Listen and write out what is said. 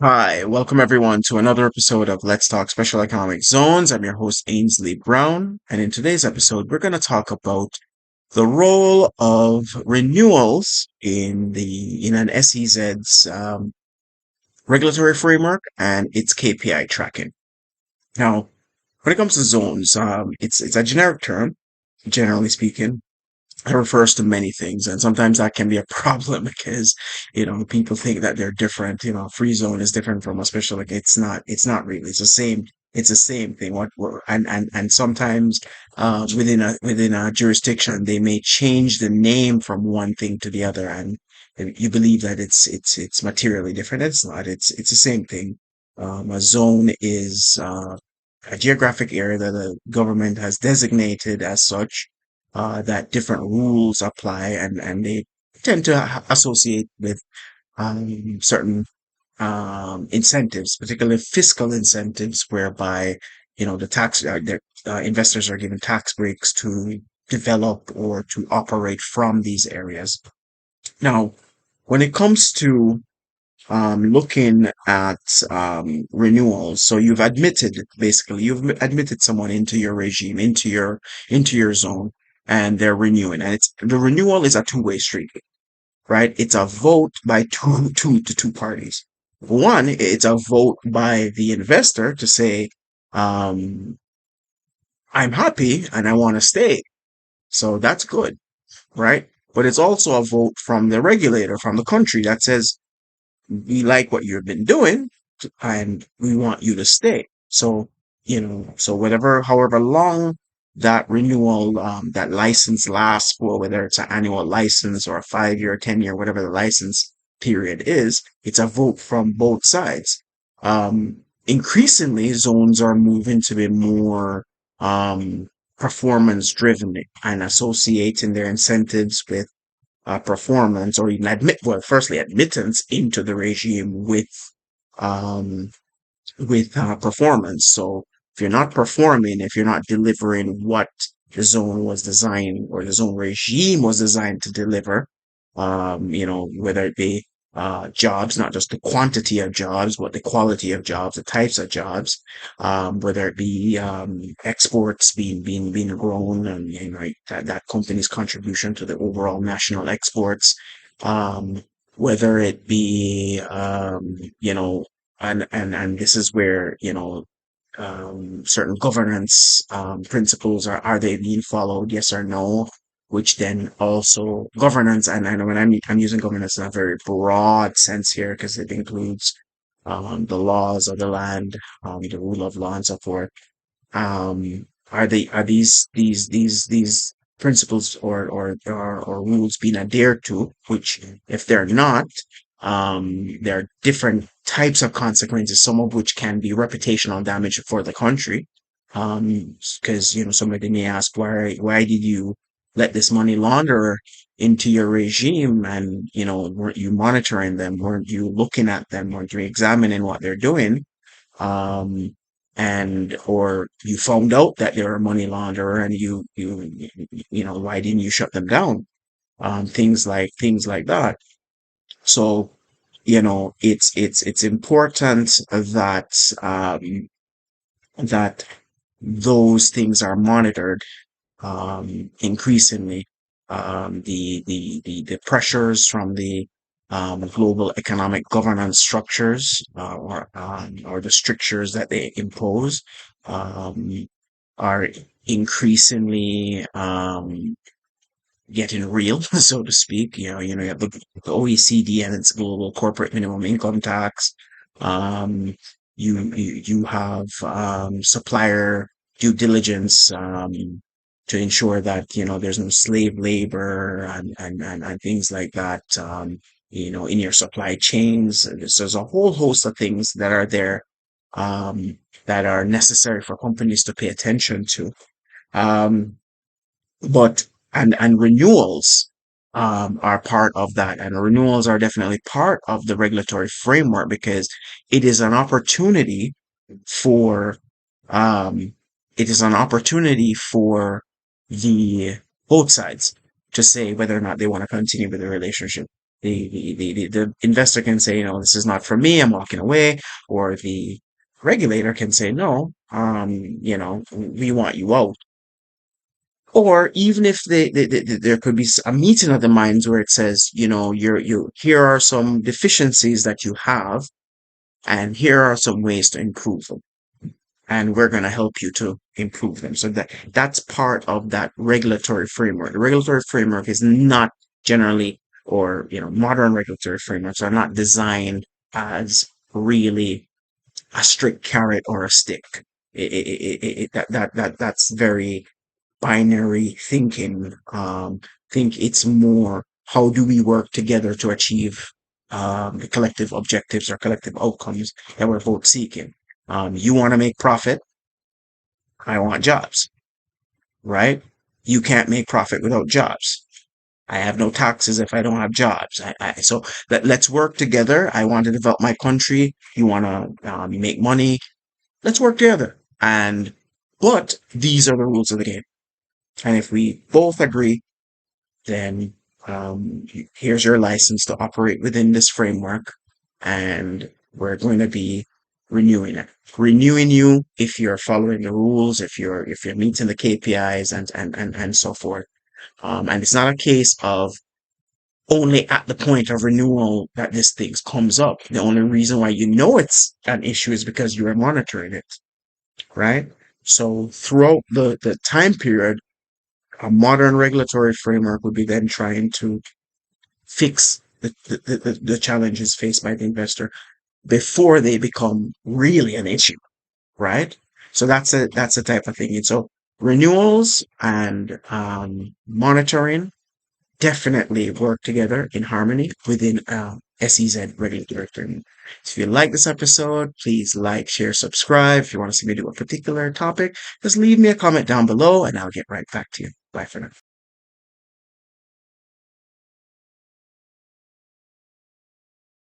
Hi, welcome everyone to another episode of Let's Talk Special Economic Zones. I'm your host Ainsley Brown, and in today's episode, we're going to talk about the role of renewals in an SEZ's regulatory framework and its KPI tracking. Now, when it comes to zones, it's a generic term, generally speaking. It refers to many things, and sometimes that can be a problem because people think that they're different. Free zone is different from a special. Like it's not really. It's the same thing. And sometimes within a jurisdiction they may change the name from one thing to the other, and you believe that it's materially different. It's not. It's the same thing. A zone is a geographic area that the government has designated as such, that different rules apply, and they tend to associate with certain incentives, particularly fiscal incentives, whereby the investors are given tax breaks to develop or to operate from these areas. Now, when it comes to looking at renewals, so you've admitted someone into your regime, into your zone, and they're renewing, and it's the renewal is a two-way street, right? It's a vote by two parties. One, it's a vote by the investor to say, um, I'm happy and I want to stay. So that's good, right? But it's also a vote from the regulator, from the country, that says, we like what you've been doing and we want you to stay. So however long that renewal, that license lasts for, whether it's an annual license or a 5 year, 10 year, whatever the license period is, it's a vote from both sides. Increasingly, zones are moving to be more, performance driven and associating their incentives with performance, or even firstly, admittance into the regime um, with performance. So if you're not performing, if you're not delivering what the zone was designed, or the zone regime was designed to deliver, whether it be jobs, not just the quantity of jobs, but the quality of jobs, the types of jobs, whether it be exports being grown, and right, that company's contribution to the overall national exports, whether it be and this is where certain governance principles are they being followed, yes or no, which then also governance, and I know when I'm using governance in a very broad sense here, because it includes the laws of the land, the rule of law, and so forth. Are these principles or rules being adhered to? Which, if they're not, there are different types of consequences, some of which can be reputational damage for the country. Because somebody may ask, why did you let this money launder into your regime, and weren't you monitoring them? Weren't you looking at them? Weren't you examining what they're doing? Um, and or you found out that they're a money launderer, and why didn't you shut them down? Things like that. So, it's important that those things are monitored, increasingly. The pressures from the global economic governance structures, or the strictures that they impose, um, are increasingly getting real, so to speak. You have the OECD and its global corporate minimum income tax. Um, you have supplier due diligence, to ensure that there's no slave labor, and things like that. In your supply chains, there's a whole host of things that are there, that are necessary for companies to pay attention to. Um, but and renewals are part of that, and renewals are definitely part of the regulatory framework, because it is an opportunity for um it is an opportunity for the both sides to say whether or not they want to continue with the relationship. The investor can say, this is not for me, I'm walking away, or the regulator can say, no, we want you out. Or even if there could be a meeting of the minds where it says, here are some deficiencies that you have, and here are some ways to improve them, and we're going to help you to improve them. So that's part of that regulatory framework. The regulatory framework is not generally, or modern regulatory frameworks are not designed as really a strict carrot or a stick. That's very binary thinking. Think it's more, how do we work together to achieve the collective objectives or collective outcomes that we're both seeking. You want to make profit, I want jobs, right? You can't make profit without jobs. I have no taxes if I don't have jobs. So let's work together. I want to develop my country. You want to make money. Let's work together. But these are the rules of the game. And if we both agree, then here's your license to operate within this framework, and we're going to be renewing it. Renewing you if you're following the rules, if you're meeting the KPIs and so forth. And it's not a case of only at the point of renewal that this thing comes up. The only reason why you know it's an issue is because you are monitoring it, right? So throughout the time period, a modern regulatory framework would be then trying to fix the challenges faced by the investor before they become really an issue, right? So that's the type of thing. And so renewals and monitoring definitely work together in harmony within SEZ regulatory framework. If you like this episode, please like, share, subscribe. If you want to see me do a particular topic, just leave me a comment down below and I'll get right back to you. Bye for now.